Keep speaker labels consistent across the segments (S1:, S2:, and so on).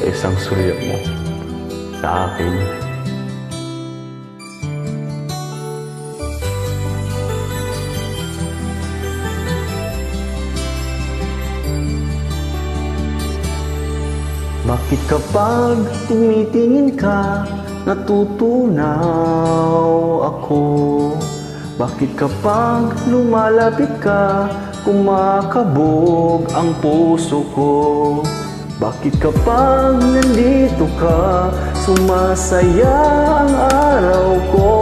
S1: isang sulyap mo sa akin. Bakit kapag tumitingin ka, natutunaw ako? Bakit kapag lumalapit ka, kumakabog ang puso ko? Bakit kapag nandito ka, sumasaya ang araw ko?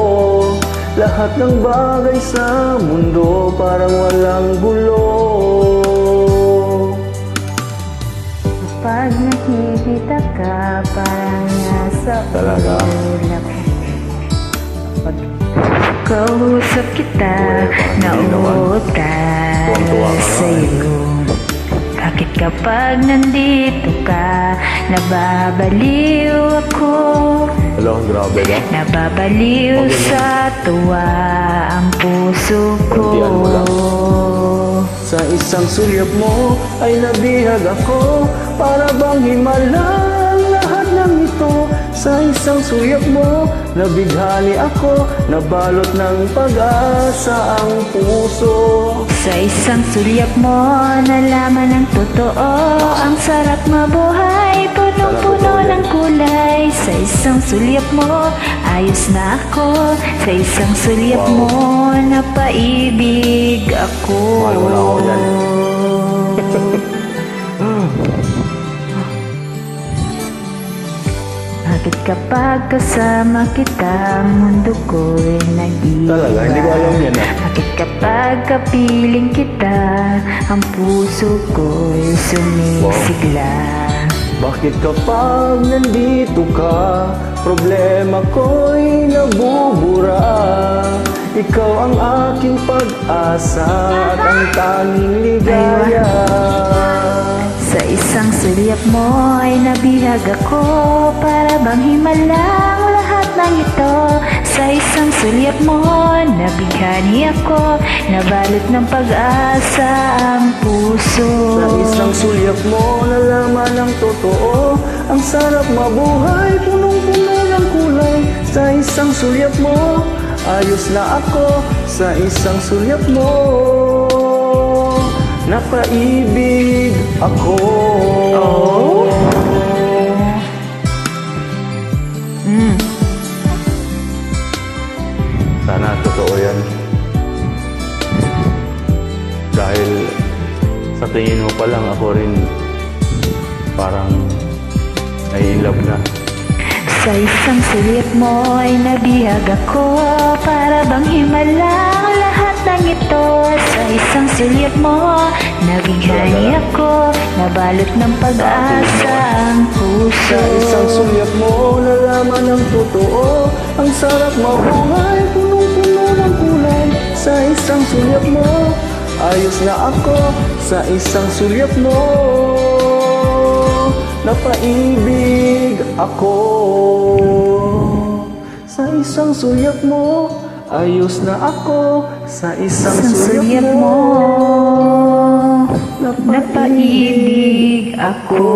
S1: Lahat ng bagay sa mundo parang walang gulo.
S2: Pag nakikita ka, parang nasa
S1: Talaga?
S2: ulap. Pag kausap kita, nauutal sa'yo. Bakit kapag nandito ka, nababaliw ako?
S1: Hello, grabe ba?
S2: Nababaliw sa tuwa ang puso ko.
S1: Kuntian mo lang. Sa isang sulyap mo ay nabihag ako, para bang himalang lahat ng ito. Sa isang sulyap mo, nabighani ako, nabalot ng pag-asa ang puso.
S2: Sa isang sulyap mo, nalaman ng totoo, ang sarap mabuhay, punong-puno ng kulay. Sa isang sulyap mo, ayos na ako. Sa isang sulyap mo, napaibig ako.
S1: Mahal mo na ako yan.
S2: Bakit kapag kasama kita, mundo ko'y nag-iba?
S1: Talaga, hindi ko alam yan ah.
S2: Bakit kapag kapiling kita, ang puso ko'y sumisigla?
S1: Bakit kapag nandito ka, problema ko'y nabubura? Ikaw ang aking pag-asa at ang tanging ligaya.
S2: Sa isang sulyap mo ay nabihag ako, para bang himalang lahat ng ito. Sa isang sulyap mo, nabighani ako, nabalot ng pag-asa ang puso.
S1: Sa isang sulyap mo, nalaman ang totoo, ang sarap mabuhay, punong-puno ng kulay. Sa isang sulyap mo, ayos na ako. Sa isang sulyap mo, napaibig ako.
S2: Oh?
S1: Sana totoo yan. Dahil sa tingin mo pa lang ako rin parang nai-inlove na.
S2: Sa isang sulyap mo ay nabihag ako, para bang himalang lahat ng ito. Sa isang sulyap mo, nabighani ako, nabalot ng pag-asa ang puso.
S1: Sa isang sulyap mo, nalaman ang totoo, ang sarap mabuhay, punong-puno ng kulay. Sa isang sulyap mo, ayos na ako. Sa isang sulyap mo, napaibig ako. Sa isang sulyap mo, ayos na ako. Sa isang sulyap mo,
S2: napaibig ako.